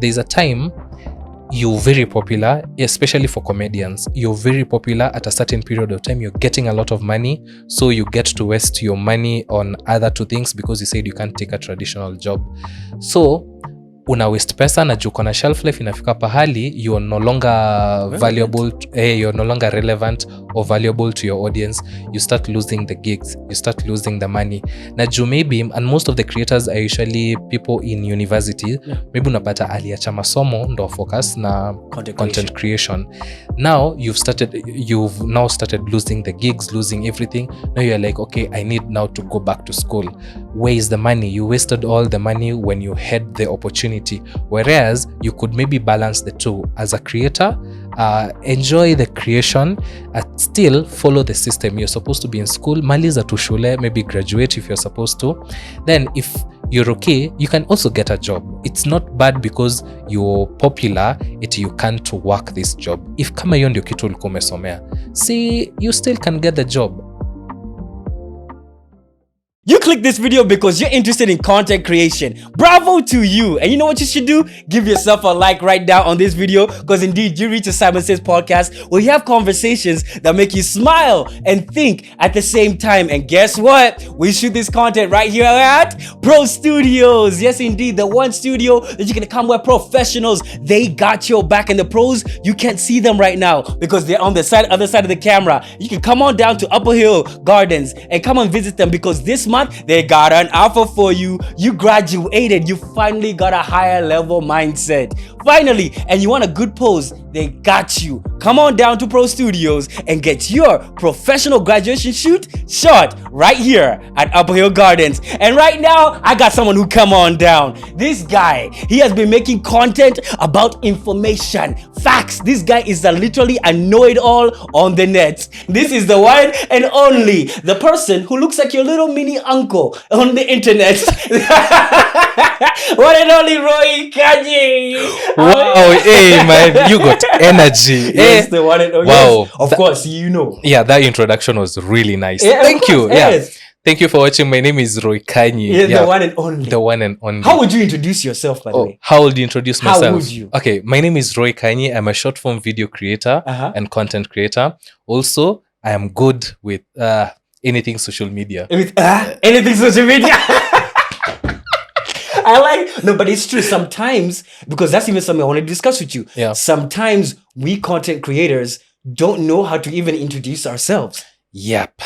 there's a time you're very popular, especially for comedians. You're very popular at a certain period of time. You're getting a lot of money, so you get to waste your money on other two things because you said you can't take a traditional job. So una waste pesa na juu kona shelf life inafika pahali you're no longer valuable, you're no longer relevant or valuable to your audience. You start losing the gigs, you start losing the money. Na juu maybe, and most of the creators are usually people in university, maybe unapata aliacha masomo ndo focus na content creation. Now you've now started losing the gigs, losing everything. Now you're like, okay, I need now to go back to school. Where is the money? You wasted all the money when you had the opportunity. Whereas you could maybe balance the two. As a creator, enjoy the creation, still follow the system. You're supposed to be in school, maliza tu shule, maybe graduate if you're supposed to. Then if you're okay, you can also get a job. It's not bad because you're popular, you can't work this job. If kama hiyo ndio kitu ulikuwa umesomea, see, you still can get the job. You click this video because you're interested in content creation. Bravo to you. And you know what you should do? Give yourself a like right now on this video, because indeed you reach a Simon Says podcast where you have conversations that make you smile and think at the same time. And guess what? We shoot this content right here at Pro Studios. Yes, indeed, the one studio that you can come where professionals, they got your back. And the pros, you can't see them right now because they're on the other side of the camera. You can come on down to Upper Hill Gardens and come and visit them, because this month they got an offer for you. You graduated, you finally got a higher level mindset. Finally, and you want a good pose, they got you. Come on down to Pro Studios and get your professional graduation shoot shot right here at Upper Hill Gardens. And right now, I got someone who come on down. This guy, he has been making content about information, facts. This guy is literally a know-it-all on the net. This is the one and only, the person who looks like your little mini uncle on the internet. One and only Roy Kanyi. Wow, hey man, you got energy. Yes, the one and only. Wow. Yes, of course, you know. Yeah, that introduction was really nice. Yeah, Thank you. yes. Yeah. Thank you for watching. My name is Roy Kanyi. Yeah, the one and only. The one and only. How would you introduce yourself, by the way? How would you introduce myself? How would you? Okay, my name is Roy Kanyi. I'm a short form video creator and content creator. Also, I am good with anything social media. Anything social media. I like, no, but it's true sometimes, because that's even something I want to discuss with you. Yeah. Sometimes we content creators don't know how to even introduce ourselves. Yep.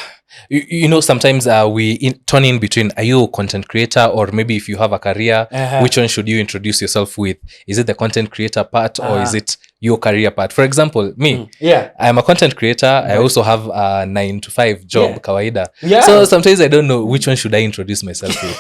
You know, sometimes we turn in between, are you a content creator, or maybe if you have a career, which one should you introduce yourself with? Is it the content creator part or is it your career part? For example, me, I'm a content creator. I also have a 9-to-5 job, kawaida. Yeah. So sometimes I don't know which one should I introduce myself with.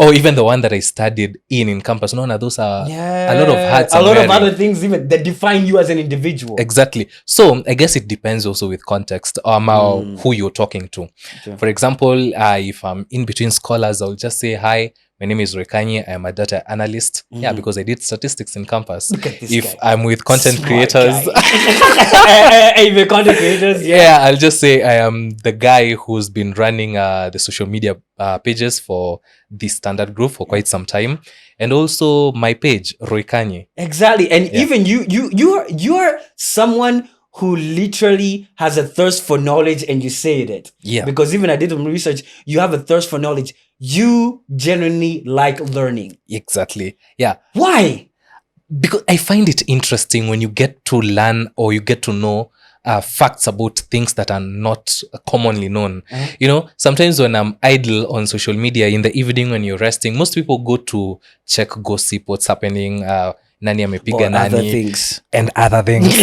Or even the one that I studied in campus. No, those are a lot of hats. A lot of other things even that define you as an individual. Exactly. So I guess it depends also with context, who you're talking to. Okay. For example, if I'm in between scholars, I'll just say, hi, my name is Roy Kanyi. I'm a data analyst. Yeah, because I did statistics in campus. Look at this if guy. I'm with content Smart creators, even content creators, yeah, I'll just say I am the guy who's been running the social media pages for the Standard Group for quite some time, and also my page, Roy Kanyi. Exactly, and even you're someone who literally has a thirst for knowledge, and you say it. Yeah. Because even I did some research, you have a thirst for knowledge. You genuinely like learning. Exactly. Yeah. Why? Because I find it interesting when you get to learn or you get to know facts about things that are not commonly known. You know, sometimes when I'm idle on social media in the evening when you're resting, most people go to check gossip, what's happening, nani amepiga nani, and other things.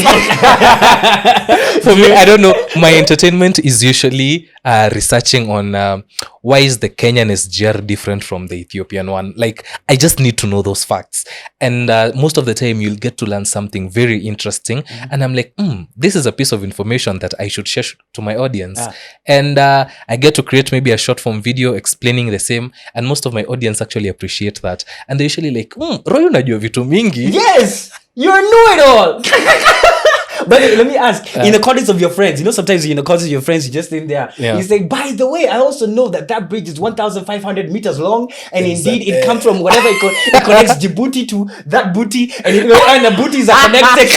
For me, I don't know. My entertainment is usually researching on why is the Kenyan SGR different from the Ethiopian one. Like, I just need to know those facts. And most of the time, you'll get to learn something very interesting. And I'm like, this is a piece of information that I should share to my audience. And I get to create maybe a short form video explaining the same. And most of my audience actually appreciate that. And they're usually like, Roy, unajua vitu mingi. Yes, you're know it all. But let me ask, in the context of your friends, you know, sometimes in the context of your friends, you just in there, you say, by the way, I also know that bridge is 1,500 meters long, and indeed it comes from whatever it connects Djibouti to that booty, and the booties are connected.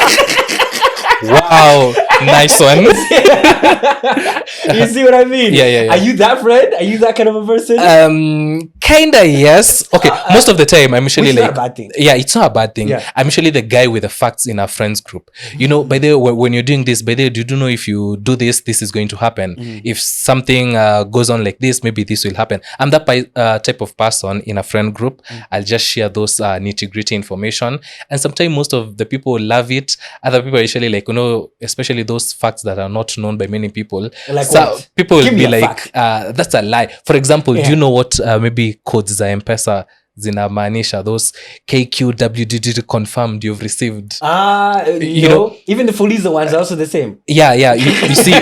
Wow, nice one. You see what I mean? Yeah. Are you that friend? Are you that kind of a person? Kinda, yes. Okay, most of the time I'm usually which is like, not a bad thing. yeah, it's not a bad thing. Yeah. I'm usually the guy with the facts in our friends group. You know, by the way, when you're doing this, by the way, do you know if you do this, this is going to happen? If something goes on like this, maybe this will happen. I'm that type of person in a friend group. I'll just share those nitty-gritty information, and sometimes most of the people love it. Other people are usually like, you know, especially those facts that are not known by many people. Like so what? people will Give me be a like, that's a lie. For example, do you know what maybe codes za M-Pesa zinamaanisha? Those KQWDD confirmed you've received. You know, even the Fuliza ones are also the same. Yeah. You see,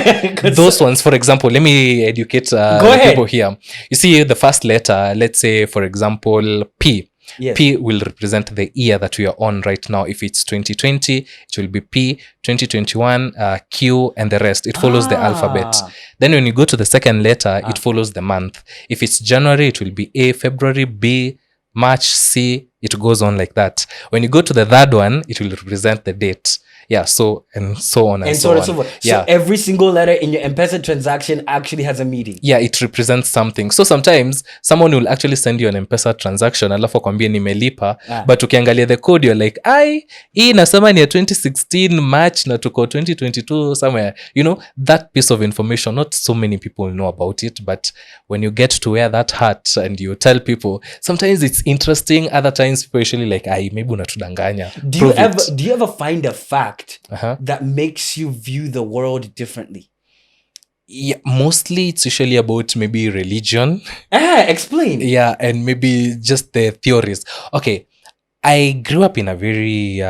those ones, for example, let me educate the people here. You see, the first letter, let's say, for example, P. Yes. P will represent the year that we are on right now. If it's 2020, it will be P. 2021, Q, and the rest. It follows the alphabet. Then when you go to the second letter, it follows the month. If it's January, it will be A. February, B. March, C. It goes on like that. When you go to the third one, it will represent the date. Yeah, so and so on and so on. So every single letter in your M-Pesa transaction actually has a meaning. Yeah, it represents something. So sometimes someone will actually send you an M-Pesa transaction alafu akwambie nimelipa, but ukiangalia the code you're like, hii nasema ni ya 2016 March na tuko 2022 somewhere. You know, that piece of information, not so many people know about it, but when you get to wear that hat and you tell people, sometimes it's interesting, other times people usually like, maybe unatudanganya. Do you ever find a fact that makes you view the world differently? Yeah, mostly it's usually about maybe religion. Explain. Yeah, and maybe just the theories. Okay, I grew up in a very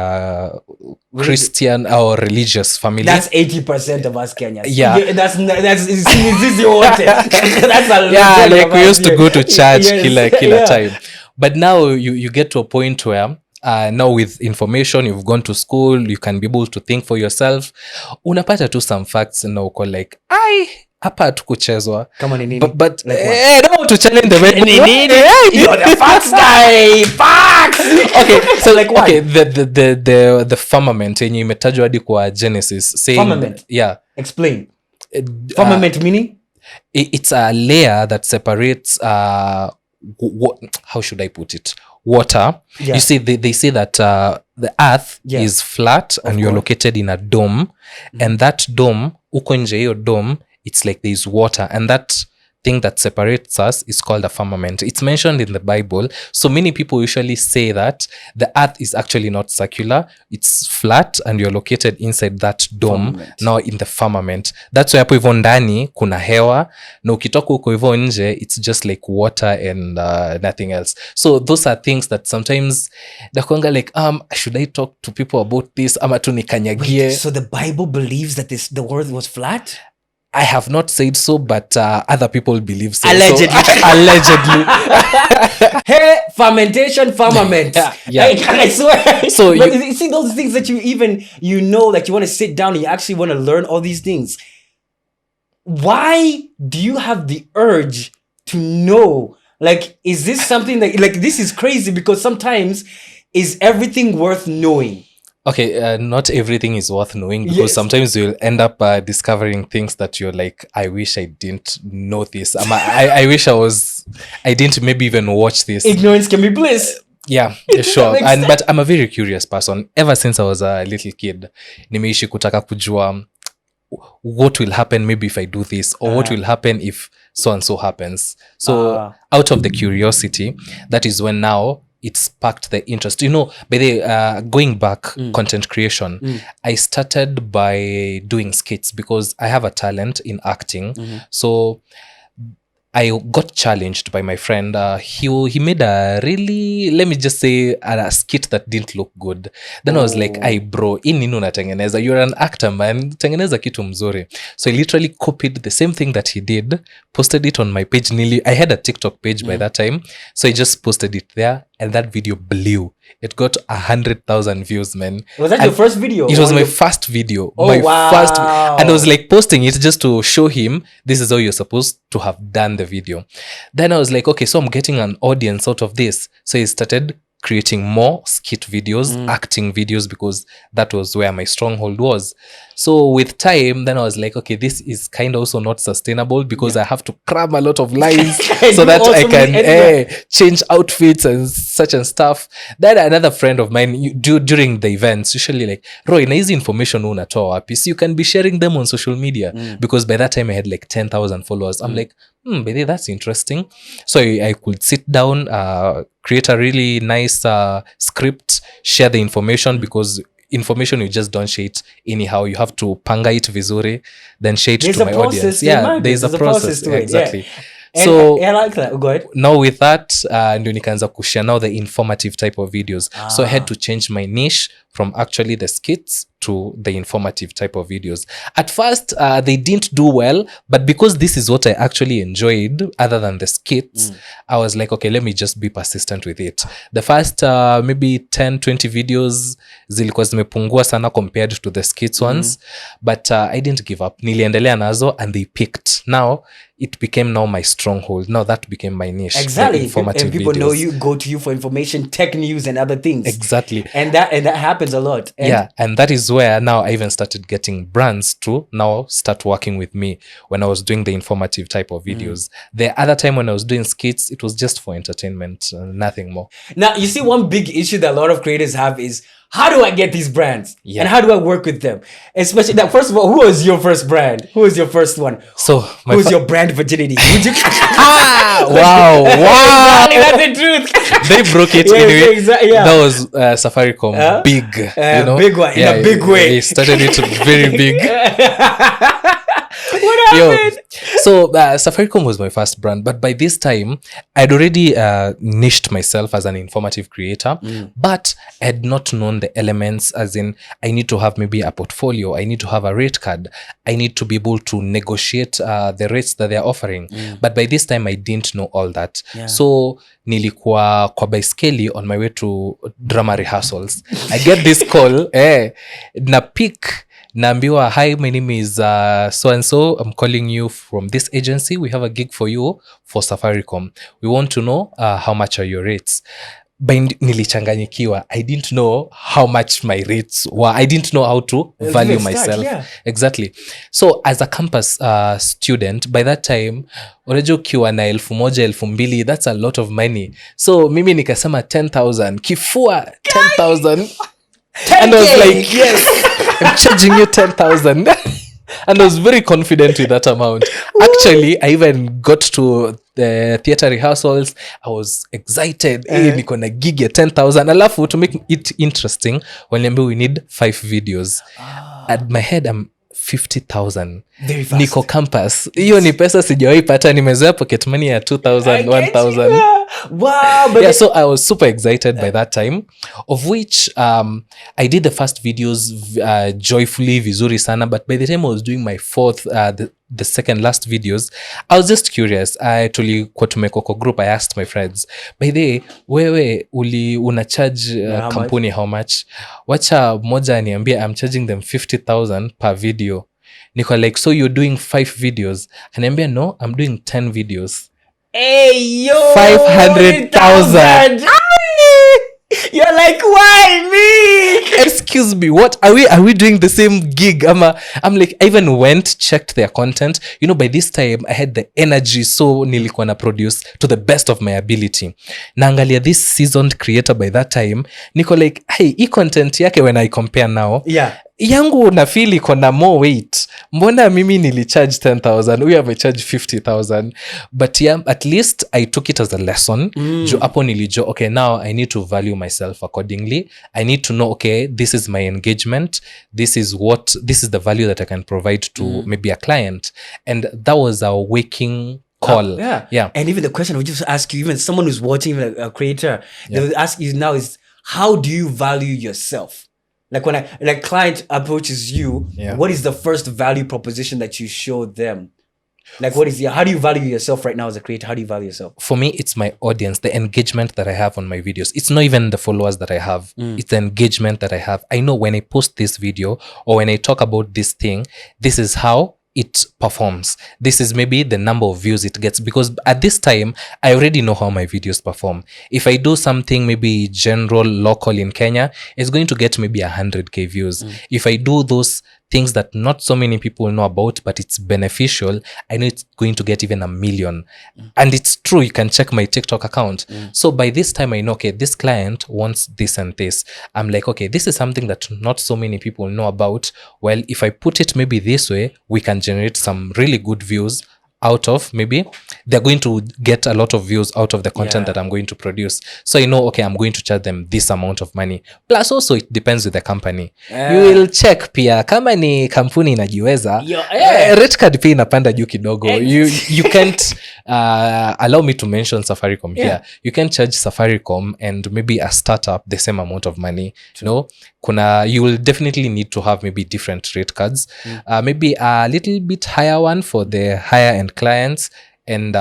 Christian or religious family. That's 80% of us Kenyans. Yeah. That's is this your water? That's a lot. Yeah, like we used to go to church kila time. But now you get to a point where now with information, you've gone to school, you can be able to think for yourself. Unapata tu some facts na uko like, hapa hatukuchezwa. Kama ni nini? But I don't want to challenge the way. You're the facts guy. Facts. Okay, so like what? Okay, the firmament yenye imetajwa hadi kwa Genesis saying firmament. Yeah. Explain. Firmament meaning? It's a layer that separates how should I put it? Water. Yeah. You see, they say that the earth is flat and you're located in a dome. And that dome, uko nje hiyo dome, it's like there's water. And that thing that separates us is called a firmament. It's mentioned in the Bible. So many people usually say that the earth is actually not circular. It's flat and you're located inside that dome, now in the firmament. That's why hapo hivyo ndani kuna hewa. Na ukitoka huko hivyo nje, it's just like water and nothing else. So those are things that sometimes nakuanga like, should I talk to people about this? Ama tu nikanyagie. So the Bible believes that the world was flat? I have not said so, but other people believe so. Allegedly. So, allegedly. Hey, fermentation, firmament. Yeah. I swear. So you see those things that you know, like you want to sit down and you actually want to learn all these things. Why do you have the urge to know? Like, is this something that, like, this is crazy because sometimes is everything worth knowing? Okay, not everything is worth knowing because sometimes you'll end up discovering things that you're like, I wish I didn't know this. I wish I didn't maybe even watch this. Ignorance can be bliss. Yeah, sure. But I'm a very curious person. Ever since I was a little kid, nimeishi kutaka kujua what will happen maybe if I do this, or what will happen if so and so happens. So out of the curiosity, that is when now it sparked the interest. You know, by the going back, content creation, I started by doing skits because I have a talent in acting. So I got challenged by my friend. He made a really, let me just say, a skit that didn't look good. Then I was like, "Ay bro, nini unatengeneza? You're an actor, man. Tengeneza kitu mzuri." So I literally copied the same thing that he did, posted it on my page. I had a TikTok page by that time. So I just posted it there and that video blew. It got 100,000 views, man. Was that And your first video? it was Or my your- first video. Oh, My wow. first, and I was like posting it just to show him this is how you're supposed to have done the video. Then I was like, okay, so I'm getting an audience out of this. So he started creating more skit videos, acting videos, because that was where my stronghold was. So with time, then I was like, okay, this is kind of also not sustainable, because I have to cram a lot of lines so that I can change outfits and such and stuff. Then another friend of mine, during the events, usually like, Roy, na hizi information unatoa wapi? So you can be sharing them on social media, because by that time I had like 10,000 followers. I'm like, by the way, that's interesting. So I could sit down, create a really nice script, share the information, because information you just don't share it anyhow. You have to panga it vizuri, then share it to my audience. Yeah, there's a process to it. Exactly. And so I like that. Go ahead. Now with that, ndio nikaanza kushare now the informative type of videos. So I had to change my niche from actually the skits to the informative type of videos. At first, they didn't do well, but because this is what I actually enjoyed, other than the skits, I was like, okay, let me just be persistent with it. The first maybe 10, 20 videos zilikuwa zimepungua sana compared to the skits ones, but I didn't give up. Niliendelea nazo and they picked. Now, it became now my stronghold. Now that became my niche. Exactly. Informative and people videos. know you, go to you for information, tech news and other things. Exactly. And that happens a lot. And and that is where now I even started getting brands to now start working with me when I was doing the informative type of videos. The other time when I was doing skits, it was just for entertainment, nothing more. Now, you see, one big issue that a lot of creators have is, how do I get these brands? Yeah. And how do I work with them? Especially that, first of all, who was your first brand? Who was your first one? So who was your brand virginity? Would you wow. Exactly, that's the truth. They broke it anyway. That was Safaricom, big, big one, in a big way. They started it very big. What happened? So Safaricom was my first brand, but by this time I'd already niched myself as an informative creator, but I had not known the elements, as in I need to have maybe a portfolio, I need to have a rate card, I need to be able to negotiate the rates that they're offering. But by this time I didn't know all that. So nilikuwa kwa baiskeli on my way to drama rehearsals. I get this call, na pick naambiwa, hi, my name is so and so, I'm calling you from this agency, we have a gig for you for Safaricom, we want to know how much are your rates. By nilichanganyikiwa, I didn't know how much my rates were. I didn't know how to value myself. Exactly. So as a campus student, by that time, unajua ukiwa na 1,000, 2,000, that's a lot of money. So mimi nikasema 10,000 kifua 10,000. And I was like, yes, I'm charging you 10,000. And I was very confident with that amount. Actually, I even got to the theater rehearsals. I was excited. Niko na gig ya 10,000. Alafu, to make it interesting, waliambia we need 5 videos. At my head, I'm 50,000. Niko campus. Hiyo ni pesa sijawahi pata, nimezoea pocket money ya 2,000, 1,000. Wow, but so I was super excited by that time, of which I did the first videos joyfully, vizuri sana, but by the time I was doing my fourth, the second last videos, I was just curious. Tulikuwa tumekuwa kwa group, I asked my friends, by the way, wewe una charge kampuni how much? Wacha moja niambia, I'm charging them 50,000 per video. Niko like, so you're doing 5 videos? Aniambia, no, I'm doing 10 videos. Hey, yo, 500,000. You're like, why me? Excuse me, what are we doing the same gig? I'm like, I even went, checked their content. By this time I had the energy, so nilikuwa na produce to the best of my ability. Naangalia this seasoned creator by that time, niko like, hey, hii content yake when I compare now, yangu na feel iko na more weight. Mbona mimi nilicharge 10,000, we have a charge 50,000. But yeah, at least I took it as a lesson. Jo hapo nilijua, okay, now I need to value myself accordingly. I need to know, okay, this is my engagement, this is the value that I can provide to maybe a client. And that was a waking call. Yeah. And even the question I would just ask you, even someone who's watching, even a creator, they will ask you now is, how do you value yourself? Like when a client approaches you, what is the first value proposition that you show them? Like, what is how do you value yourself right now as a creator? How do you value yourself? For me, it's my audience, the engagement that I have on my videos. It's not even the followers that I have. It's the engagement that I have. I know when I post this video or when I talk about this thing, this is how it performs. This is maybe the number of views it gets, because at this time I already know how my videos perform. If I do something maybe general local in Kenya, it's going to get maybe 100k views. If I do those things that not so many people know about but it's beneficial, I know it's going to get even 1 million. And it's true, you can check my TikTok account. So by this time I know, okay, this client wants this and this. I'm like, okay, this is something that not so many people know about. Well, if I put it maybe this way, we can generate some really good views out of, maybe they're going to get a lot of views out of the content that I'm going to produce. So you know, okay, I'm going to charge them this amount of money. Plus also it depends with the company. You will check pia kama ni kampuni inajiweza, rate card pia inapanda juu kidogo. You can't allow me to mention Safaricom here. You can charge Safaricom and maybe a startup the same amount of money. You know, you will definitely need to have maybe different rate cards. Maybe a little bit higher one for the higher end clients, and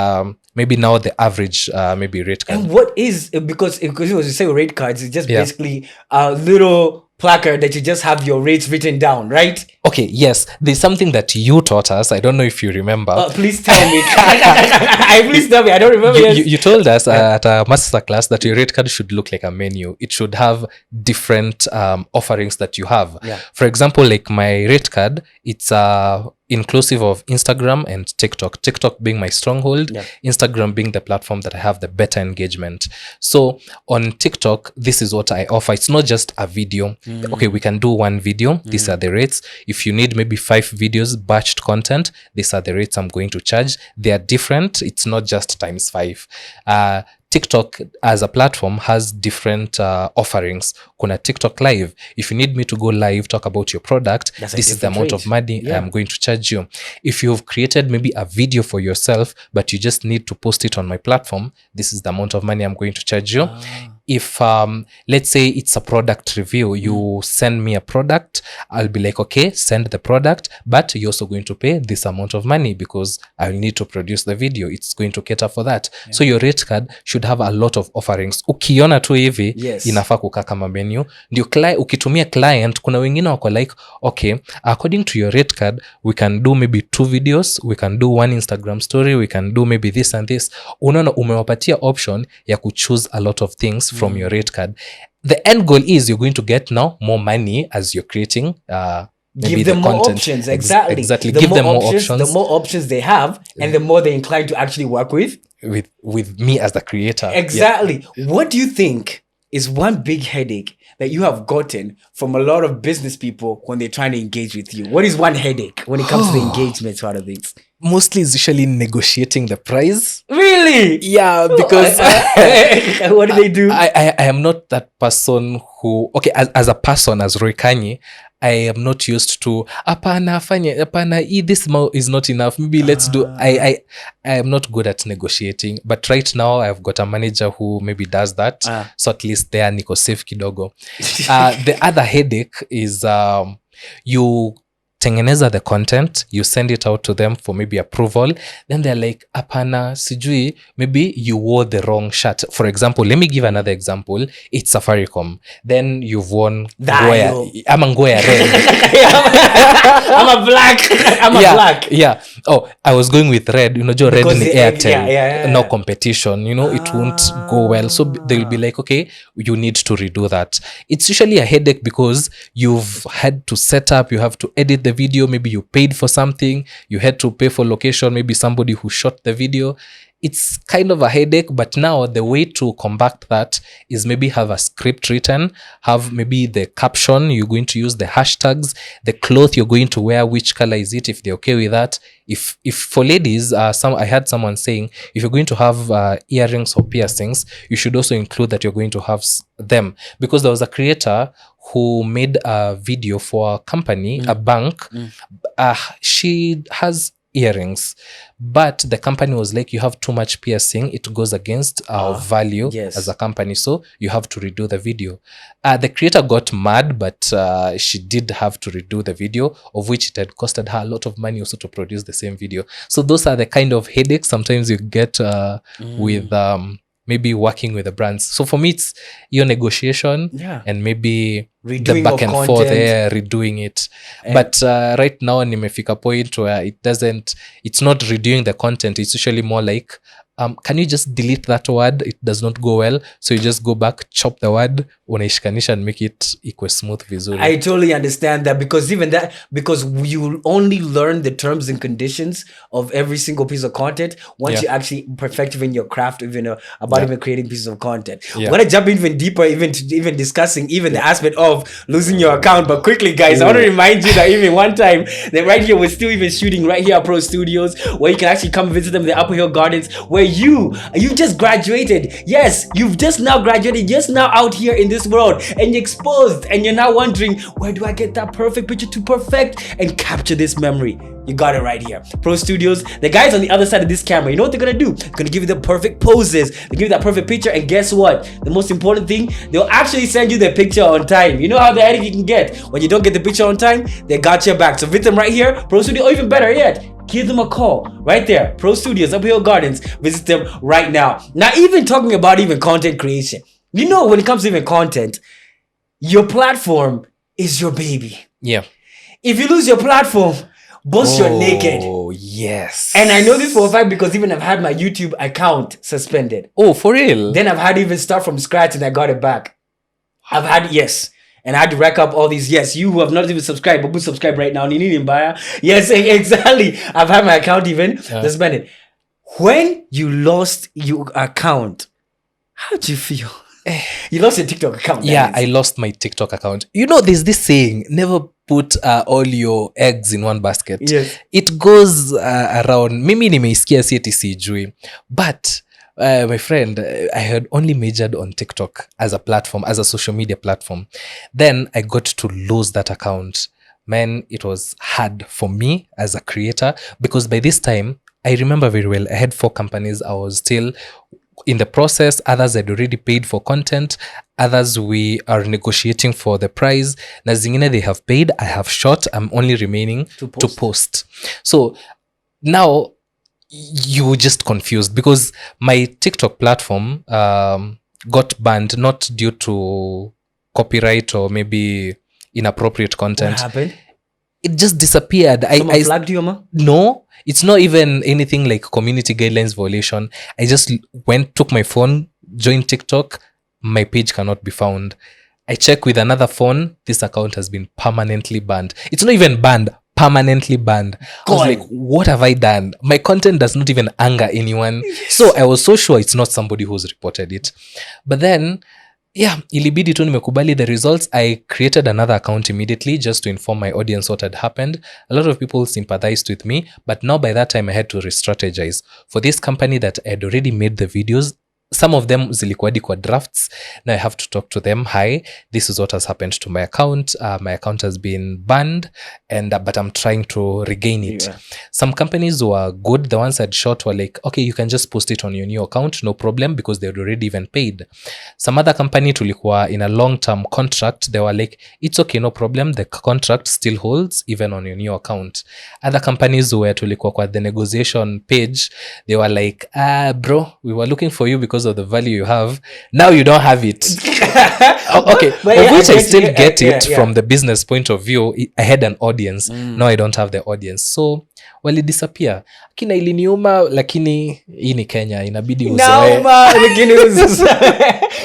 maybe now the average maybe rate card. And what is, because you say rate cards, it's just basically a little placard that you just have your rates written down, right? Okay, yes. There's something that you taught us. I don't know if you remember. Please tell me. Please tell me. I don't remember. You told us at a master class that your rate card should look like a menu. It should have different offerings that you have. For example, like my rate card, it's inclusive of Instagram and TikTok. TikTok being my stronghold, Instagram being the platform that I have the better engagement. So on TikTok, this is what I offer. It's not just a video. Okay, we can do one video. These are the rates. If you need maybe 5 videos, batched content, these are the rates I'm going to charge. They are different. It's not just times 5. TikTok as a platform has different offerings. Kuna TikTok live. If you need me to go live, talk about your product, this is the amount of money I'm going to charge you. If you've created maybe a video for yourself, but you just need to post it on my platform, this is the amount of money I'm going to charge you. If let's say it's a product review, you send me a product, I'll be like, okay, send the product, but you're also going to pay this amount of money because I'll need to produce the video. It's going to cater for that. So your rate card should have a lot of offerings. Ukiona tu hivi, inafaa kukaa kama menu. Ndio ukitumia client, kuna wengine wako like, okay, according to your rate card, we can do maybe 2 videos, we can do 1 Instagram story, we can do maybe this and this. Unaona umewapatia option ya kuchoose a lot of things from your rate card. The end goal is you're going to get now more money as you're creating give them more options. Exactly. Give them more options. The more options they have, and the more they're inclined to actually work with me as the creator. Exactly. What do you think is one big headache that you have gotten from a lot of business people when they're trying to engage with you? What is one headache when it comes to the engagement sort of things? Mostly is usually negotiating the price. Really? Yeah, because what do they do? I am not that person who, okay, as a person, as Roy Kanyi, I am not used to apana, this is not enough. Maybe let's do. I am not good at negotiating, but right now I've got a manager who maybe does that. So at least there niko safe kidogo. The other headache is you tengeneza the content, you send it out to them for maybe approval, then they're like, apana, sijui, maybe you wore the wrong shirt. For example, let me give another example. It's Safaricom. Then you've worn nguo ya red. I'm a black. Yeah. Oh, I was going with red. You know, red in the Airtel. No competition. You know, it won't go well. So they'll be like, okay, you need to redo that. It's usually a headache because you've had to set up, you have to edit the video, maybe you paid for something, you had to pay for location, maybe somebody who shot the video. It's kind of a headache, but now the way to combat that is maybe have a script written, have maybe the caption, you're going to use the hashtags, the cloth you're going to wear, which color is it, if they're okay with that. If for ladies, I had someone saying, if you're going to have earrings or piercings, you should also include that you're going to have them, because there was a creator who made a video for a company, a bank. She has earrings, but the company was like, you have too much piercing, it goes against our value as a company, so you have to redo the video. The creator got mad, but she did have to redo the video, of which it had costed her a lot of money also to produce the same video. So those are the kind of headaches sometimes you get with maybe working with the brands. So for me, it's your negotiation and maybe redoing the back and forth there, redoing it. But right now, nimefika point where it's not redoing the content. It's usually more like, can you just delete that word? It does not go well. So you just go back, chop the word, unaishikanisha and make it equal smooth vizuri. I totally understand that, because you only learn the terms and conditions of every single piece of content once you actually perfect even your craft, even about even creating pieces of content. We're gonna jump even deeper, even discussing even the aspect of losing your account. But quickly, guys, I want to remind you that even one time that right here we're still even shooting right here at Pro Studios, where you can actually come visit them in the Upper Hill Gardens, where you just graduated. Yes, you've just now graduated, just now out here in this world, and you're exposed, and you're now wondering, where do I get that perfect picture to perfect and capture this memory? You got it right here. Pro Studios, the guys on the other side of this camera, you know what they're gonna do? They're gonna give you the perfect poses, they give you that perfect picture, and guess what? The most important thing, they'll actually send you the picture on time. You know how the headache you can get when you don't get the picture on time? They got your back. So visit them right here, Pro Studio, or even better yet, give them a call right there, Pro Studios, Upper Hill Gardens. Visit them right now. Now, even talking about even content creation, you know, when it comes to even content, your platform is your baby. Yeah. If you lose your platform, boss, you're naked. Oh, yes. And I know this for a fact because even I've had my YouTube account suspended. Oh, for real? Then I've had to even start from scratch and I got it back. I've had, yes. And I had to rack up all these. Yes, you who have not even subscribed, but please subscribe right now. Yes, exactly. I've had my account even suspended. When you lost your account, how do you feel? You lost your TikTok account. Yeah, I lost my TikTok account. You know, there's this saying, never put all your eggs in one basket. Yes. It goes around. Mimi nimeisikia si eti sijui. But my friend, I had only majored on TikTok as a platform, as a social media platform. Then I got to lose that account. Man, it was hard for me as a creator, because by this time, I remember very well, I had 4 companies. I was still in the process. Others had already paid for content. Others we are negotiating for the price. Na zingine they have paid. I have shot. I'm only remaining to post. So now you just confused, because my TikTok platform got banned, not due to copyright or maybe inappropriate content. What happened? It just disappeared. Someone flagged you, ma? No, it's not even anything like community guidelines violation. I just took my phone, joined TikTok, my page cannot be found. I check with another phone, this account has been permanently banned. It's not even banned, permanently banned. I was like, what have I done? My content does not even anger anyone. So I was so sure it's not somebody who's reported it. But then, yeah, ilibidi tu nimekubali the results. I created another account immediately just to inform my audience what had happened. A lot of people sympathized with me, but now by that time I had to re-strategize. For this company that I had already made the videos, some of them zilikuwa kwa drafts. Now I have to talk to them. Hi, this is what has happened to my account. My account has been banned, but I'm trying to regain it. Yeah. Some companies were good. The ones that shot were like, okay, you can just post it on your new account, no problem, because they had already even paid. Some other company tulikuwa in a long-term contract. They were like, it's okay, no problem. The contract still holds even on your new account. Other companies where tulikuwa kwa the negotiation page, they were like, bro, we were looking for you because of the value you have. Now you don't have it. Okay, of which I still get it from the business point of view. I had an audience. Now I don't have the audience. So well, it disappear. Kina iliniuma, lakini hii ni Kenya, inabidi uzoe.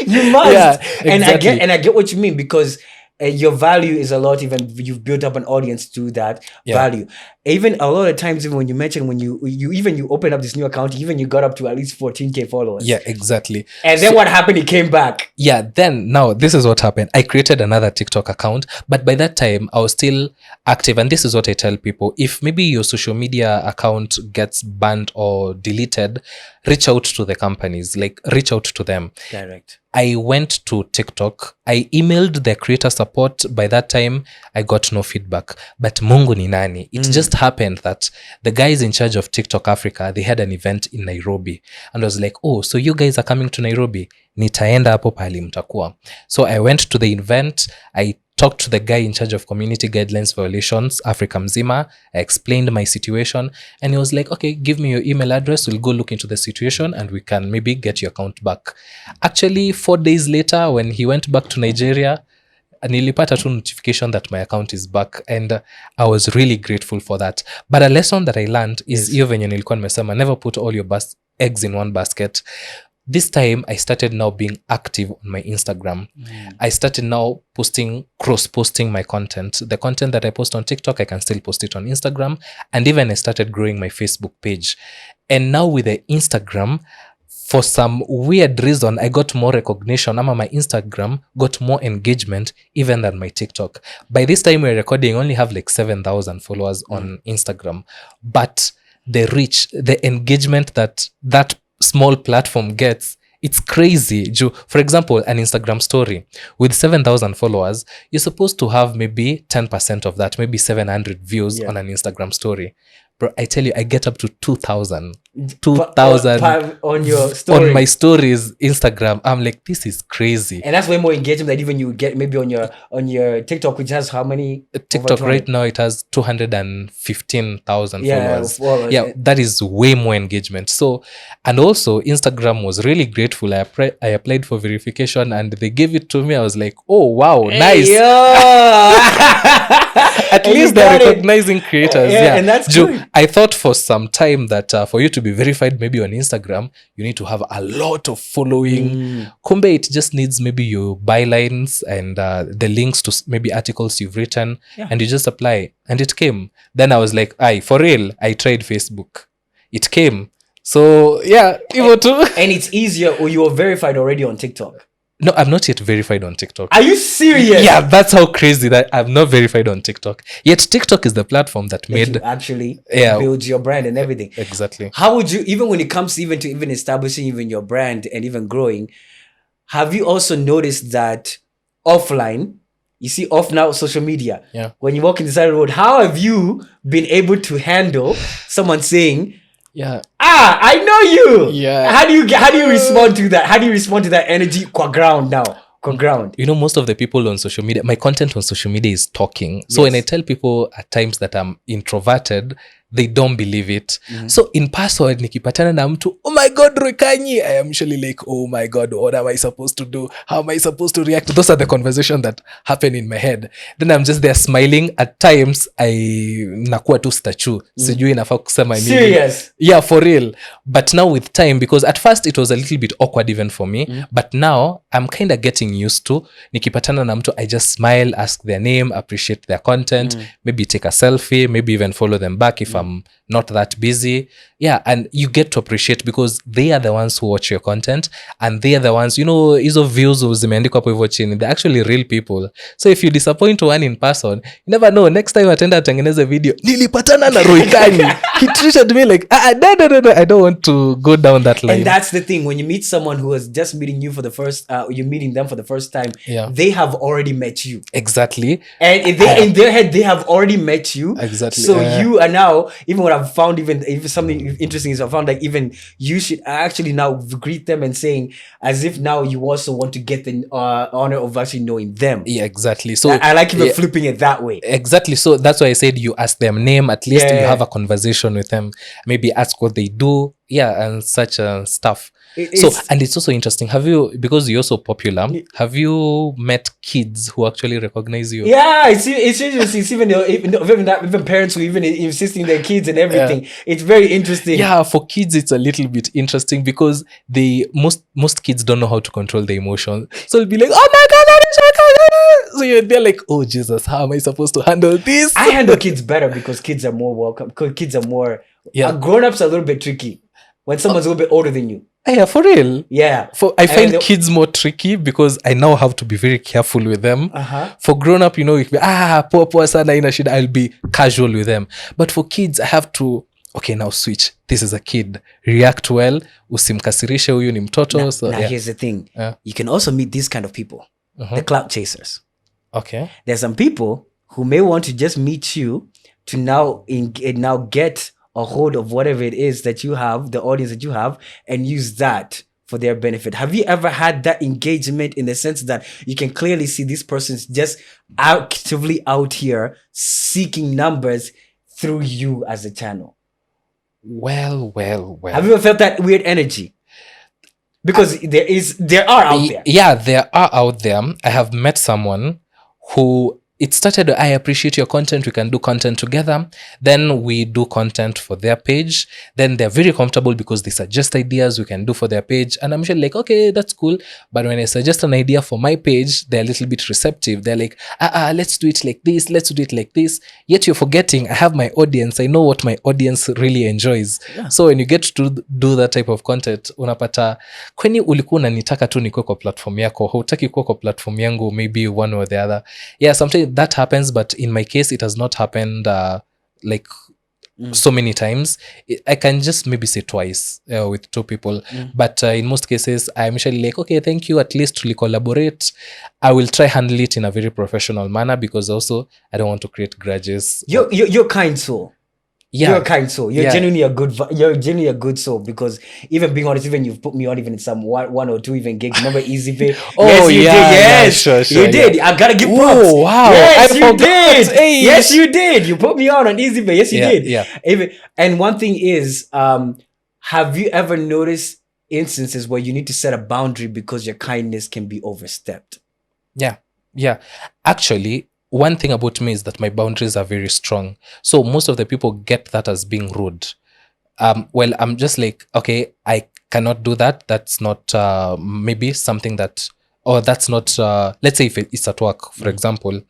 You must. Yeah, exactly. And I get what you mean, because your value is a lot. Even you've built up an audience to that value. Even a lot of times, even when you mention when you open up this new account, even you got up to at least 14,000 followers. Yeah, exactly. And then what happened? He came back. Yeah. Then now this is what happened. I created another TikTok account, but by that time I was still active. And this is what I tell people: if maybe your social media account gets banned or deleted, reach out to the companies. Like reach out to them. Direct. I went to TikTok. I emailed their creator support. By that time, I got no feedback. But Mungu ni nani? It just happened that the guys in charge of TikTok Africa, they had an event in Nairobi. And I was like, oh, so you guys are coming to Nairobi? Nitaenda hapo pahali mtakuwa. So I went to the event. I talked to the guy in charge of community guidelines violations, Africa Mzima. I explained my situation and he was like, okay, give me your email address. We'll go look into the situation and we can maybe get your account back. Actually, 4 days later, when he went back to Nigeria, nilipata tu notification that my account is back and I was really grateful for that. But a lesson that I learned is hiyo venye nilikuwa nimesema, never put all your eggs in one basket. This time, I started now being active on my Instagram. I started now cross-posting my content. The content that I post on TikTok, I can still post it on Instagram. And even I started growing my Facebook page. And now with the Instagram, for some weird reason, I got more recognition. My Instagram got more engagement even than my TikTok. By this time we're recording, I only have like 7,000 followers on Instagram. But the reach, the engagement that small platform gets, it's crazy. For example, an Instagram story with 7,000 followers, you're supposed to have maybe 10% of that, maybe 700 views on an Instagram story. Bro, I tell you, I get up to 2,000 on your story. On my stories, Instagram. I'm like, this is crazy. And that's way more engagement than even you get maybe on your TikTok, which has how many? TikTok right now, it has 215,000 followers. Well, yeah, that is way more engagement. So, and also Instagram was really grateful. I applied for verification and they gave it to me. I was like, oh wow, nice. At least they're recognizing creators. Yeah, and that's good. I thought for some time that for you to be verified maybe on Instagram, you need to have a lot of following. Kumbe, it just needs maybe your bylines and the links to maybe articles you've written, and you just apply. And it came. Then I was like, for real, I tried Facebook. It came. So yeah, and it's easier, or you are verified already on TikTok. No, I'm not yet verified on TikTok. Are you serious? Yeah, that's how crazy that I'm not verified on TikTok. Yet TikTok is the platform that made you actually builds your brand and everything. Exactly. How would you, even when it comes to even establishing even your brand and even growing, have you also noticed that offline, you see off now social media, when you walk in the side of the road, how have you been able to handle someone saying, I know you. Yeah. How do you respond to that? How do you respond to that energy qua ground now? Qua ground. You know, most of the people on social media, my content on social media is talking. So when I tell people at times that I'm introverted, they don't believe it. So in person, nikipatana na mtu, oh my God, Kanyi, I am usually like, oh my God, what am I supposed to do? How am I supposed to react? Those are the conversations that happen in my head. Then I'm just there smiling. At times, nakuwa tu statue. Sijui nafaa kusema nini. Serious? Yeah, for real. But now with time, because at first it was a little bit awkward even for me, but now I'm kind of getting used to, nikipatana na mtu, I just smile, ask their name, appreciate their content, maybe take a selfie, maybe even follow them back if I'm not that busy. Yeah, and you get to appreciate because they are the ones who watch your content and they are the ones, hizo views zimeandikwa hapo hivyo chini, they're actually real people. So if you disappoint one in person, you never know, next time atenda atengeneze video, nilipatana na Kanyi. He treated me like, no, I don't want to go down that line. And that's the thing, when you meet someone who is just meeting you for the first, you're meeting them for the first time, they have already met you. Exactly. And in their head, they have already met you. Exactly. So you are now, even what I've found, even something interesting is I found like even you should actually now greet them and saying as if now you also want to get the honor of actually knowing them. Yeah, exactly. So I like even flipping it that way. Exactly. So that's why I said you ask them name, at least you have a conversation with them, maybe ask what they do, and such stuff. And it's also interesting, because you're so popular, have you met kids who actually recognize you? Yeah, it's interesting. It's even parents who even insisting their kids and everything. It's very interesting. Yeah, for kids it's a little bit interesting because most kids don't know how to control their emotions. So they'll be like, oh my God, that is my God. So they're like, oh Jesus, how am I supposed to handle this? I handle kids better because kids are more welcome. Because kids are more grown-ups are a little bit tricky when someone's a little bit older than you. Yeah, for real. Yeah. I find kids more tricky because I now have to be very careful with them. For grown up, if poa sana ina shida, I'll be casual with them. But for kids, I have to okay, now switch, this is a kid, react well, usimkasirishe, huyu ni mtoto. Now here's the thing. You can also meet these kind of people, the clout chasers. Okay. There's some people who may want to just meet you to now get a hold of whatever it is that you have, the audience that you have, and use that for their benefit. Have you ever had that engagement in the sense that you can clearly see this person's just actively out here seeking numbers through you as a channel? Well. Have you ever felt that weird energy? Because there are out there. Yeah, there are out there. I have met someone who it started, I appreciate your content, we can do content together. Then we do content for their page. Then they're very comfortable because they suggest ideas we can do for their page. And I'm usually like, okay, that's cool. But when I suggest an idea for my page, they're a little bit receptive. They're like, let's do it like this, let's do it like this. Yet you're forgetting, I have my audience. I know what my audience really enjoys. Yeah. So when you get to do that type of content, unapata, kweni ulikuwa unanitaka tu nikuwe kwa platform yako, hutaki kuwa kwa platform yangu, maybe one or the other. Yeah, sometimes that happens, but in my case it has not happened so many times. I can just maybe say twice with two people, but in most cases I'm usually like, okay, thank you, at least we collaborate. I will try handle it in a very professional manner because also I don't want to create grudges. You're kind soul. Yeah. You're a kind soul. You're genuinely a good soul, because even being honest, even you've put me on even in some one or two even gigs. Remember Easy Pay? Oh, yes, you yeah, did. Yes, sure, you did. I gotta give props. Oh, wow. Yes, you did. Hey. Yes, you did. You put me on Easy Pay. Yes, you did. Yeah. And one thing is, have you ever noticed instances where you need to set a boundary because your kindness can be overstepped? Yeah. Actually, one thing about me is that my boundaries are very strong. So most of the people get that as being rude. Well, I'm just like, okay, I cannot do that. That's not maybe something that, or that's not, let's say if it's at work, for example,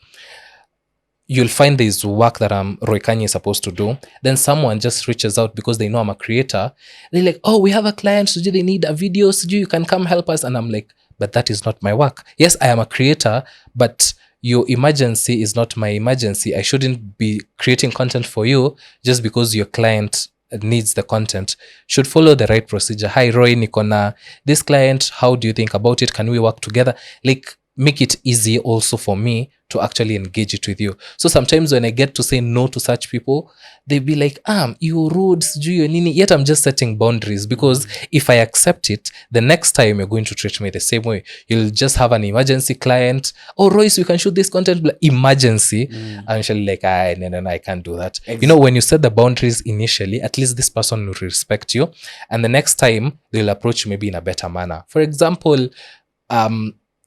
you'll find there's work that Roy Kanyi is supposed to do. Then someone just reaches out because they know I'm a creator. They're like, oh, we have a client, so they need a video, so you can come help us. And I'm like, but that is not my work. Yes, I am a creator, but your emergency is not my emergency. I shouldn't be creating content for you just because your client needs the content. Should follow the right procedure. Hi Roy, Nikona, this client, how do you think about it? Can we work together? Like, make it easy also for me to actually engage it with you. So sometimes when I get to say no to such people, they be like, you rude, you nini. Yet I'm just setting boundaries, because if I accept it, the next time you're going to treat me the same way. You'll just have an emergency client. Oh, Royce, we can shoot this content. Emergency. I'm usually like, no, I can't do that. Exactly. You know, when you set the boundaries initially, at least this person will respect you. And the next time they'll approach you maybe in a better manner. For example,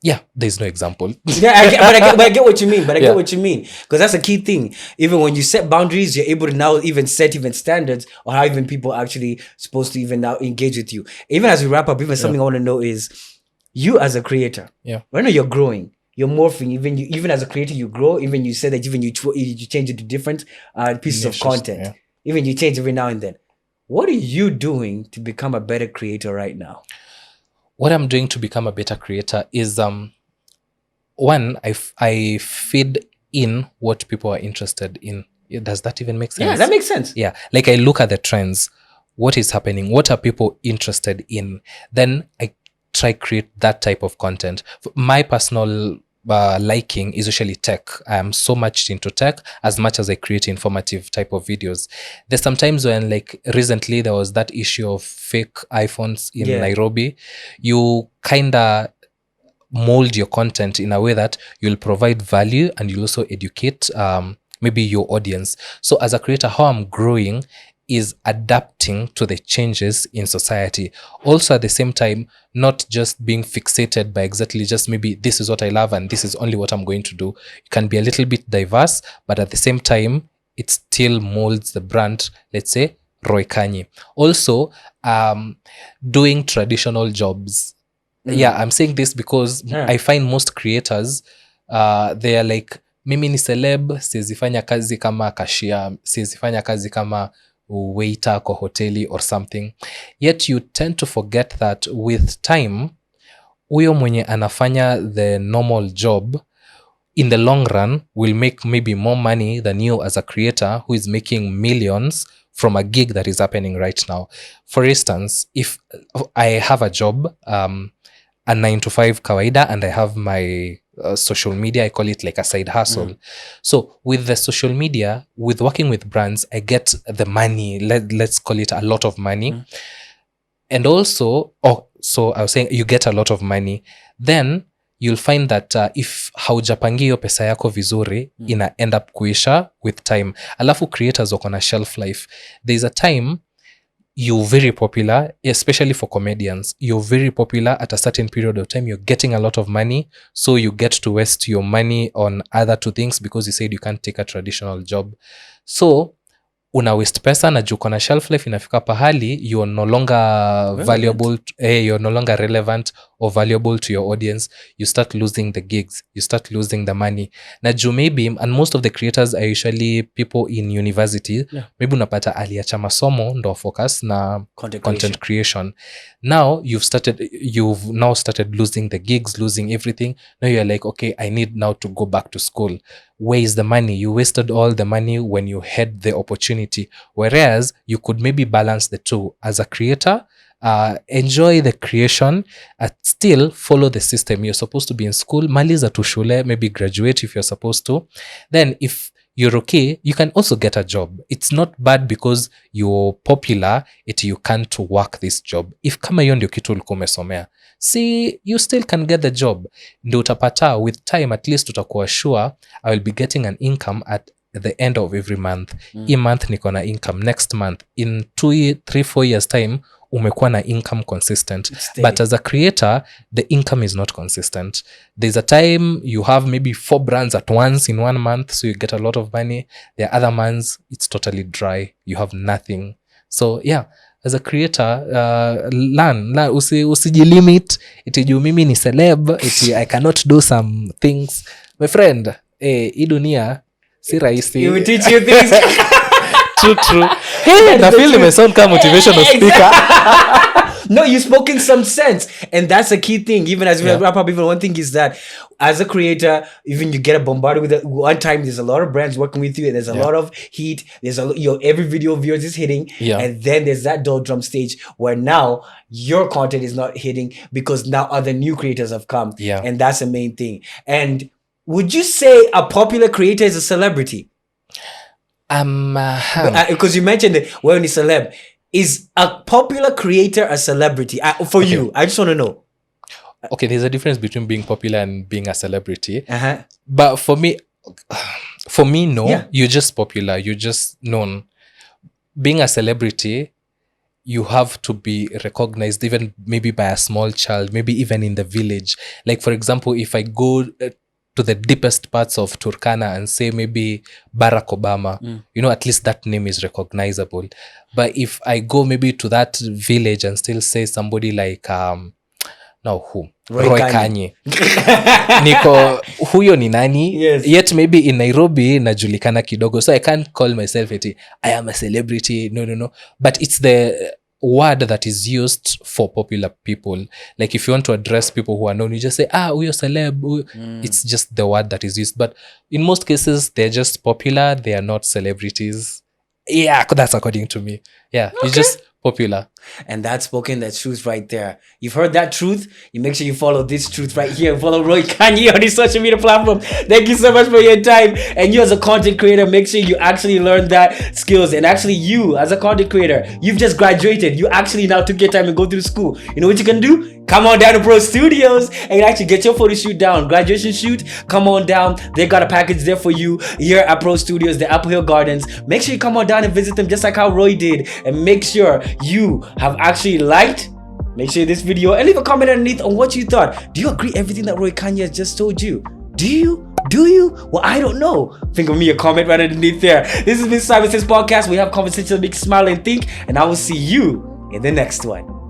yeah, there's no example. Yeah, I get what you mean. But I get what you mean, because that's a key thing. Even when you set boundaries, you're able to now even set even standards on how even people actually supposed to even now engage with you. Even as we wrap up, even something I want to know is, you as a creator, when you're growing, you're morphing. Even as a creator, you grow. Even you said that even you change into different pieces of content. Even you change every now and then. What are you doing to become a better creator right now? What I'm doing to become a better creator is, one, I feed in what people are interested in. Does that even make sense? Yeah, that makes sense. Yeah, like I look at the trends. What is happening? What are people interested in? Then I try create that type of content. My personal liking is usually tech. I am so much into tech as much as I create informative type of videos. There's sometimes when, like recently, there was that issue of fake iPhones in Nairobi. You kind of mold your content in a way that you'll provide value and you'll also educate maybe your audience. So as a creator, how I'm growing is adapting to the changes in society. Also at the same time, not just being fixated by exactly just maybe this is what I love and this is only what I'm going to do. You can be a little bit diverse, but at the same time, it still molds the brand, let's say, Roy Kanyi. Also, doing traditional jobs. Yeah, I'm saying this because I find most creators, they are like, mimi ni celeb, siwezifanya kazi kama cashier, siwezifanya kazi kama waiter kwa hoteli or something. Yet you tend to forget that with time, huyo mwenye anafanya the normal job in the long run will make maybe more money than you as a creator who is making millions from a gig that is happening right now. For instance, if I have a job, a 9 to 5 kawaida, and I have my social media, I call it like a side hustle. So with the social media, with working with brands, I get the money, let's call it a lot of money. And also, so I was saying you get a lot of money. Then you'll find that if haujapangia hiyo pesa yako vizuri, ina end up kuisha with time. Alafu creators wako na shelf life. There's a time you're very popular, especially for comedians. You're very popular at a certain period of time. You're getting a lot of money, so you get to waste your money on other two things because you said you can't take a traditional job. So una waste pesa na juu kona shelf life inafika pahali you're no longer valuable, you're no longer relevant or valuable to your audience. You start losing the gigs, you start losing the money. Na juu maybe, and most of the creators are usually people in university, maybe unapata aliacha masomo ndo focus na content creation. Now you've now started losing the gigs, losing everything. Now you're like, okay, I need now to go back to school. Where is the money? You wasted all the money when you had the opportunity. Whereas you could maybe balance the two. As a creator, enjoy the creation, still follow the system. You're supposed to be in school, maliza tu shule, maybe graduate if you're supposed to. Then if you're okay, you can also get a job. It's not bad because you're popular, you can't work this job. If kama hiyo ndio kitu ulikuwa umesomea, see, you still can get the job. Ndio utapata with time, at least utakuwa sure I will be getting an income at the end of every month. Hii month niko na income, next month, in 2, 3, 4 years time umekuwa na income consistent. But as a creator, the income is not consistent. There's a time you have maybe 4 brands at once in 1 month, so you get a lot of money. There are other months it's totally dry, you have nothing. So yeah, as a creator, learn usijilimit iti juu mimi ni celeb, iti I cannot do some things. My friend, hii dunia si rahisi. You will teach you things. True. Hey, na feel me sound kama motivational speaker. No, you're speaking some sense, and that's a key thing. Even as we wrap up, even one thing is that as a creator, even you get bombarded with it. One time, there's a lot of brands working with you, and there's a lot of heat. There's every video of yours is hitting, and then there's that doldrum stage where now your content is not hitting because now other new creators have come, and that's the main thing. And would you say a popular creator is a celebrity? Because you mentioned that when he's celeb, is a popular creator a celebrity? For you, I just want to know. Okay, there's a difference between being popular and being a celebrity. But for me, no. You're just popular. You're just known. Being a celebrity, you have to be recognized, even maybe by a small child, maybe even in the village. Like, for example, if I go to the deepest parts of Turkana and say maybe Barack Obama, at least that name is recognizable. But if I go maybe to that village and still say somebody like Roy Kanyi. Niko huyo ni nani? Yet maybe in Nairobi najulikana kidogo, so I can't call myself I am a celebrity. No. But it's the word that is used for popular people. Like if you want to address people who are known, you just say, huyo celeb. It's just the word that is used. But in most cases, they're just popular. They are not celebrities. Yeah, that's according to me. Yeah, okay. You're just popular. And that's that truth right there. You've heard that truth. You make sure you follow this truth right here. Follow Roy Kanyi on his social media platform. Thank you so much for your time. And you as a content creator, make sure you actually learn that skills. And actually you as a content creator, you've just graduated. You actually now took your time and go through school. You know what you can do? Come on down to Pro Studios and actually get your photo shoot down. Graduation shoot, come on down. They got a package there for you here at Pro Studios, the Apple Hill Gardens. Make sure you come on down and visit them just like how Roy did. And make sure you have actually liked, make sure this video, and leave a comment underneath on what you thought. Do you agree everything that Roy Kanyi has just told you? Do you? Well, I don't know. Think of me a comment right underneath there. This has been Extravances Podcast. We have conversations that make you smile and think, and I will see you in the next one.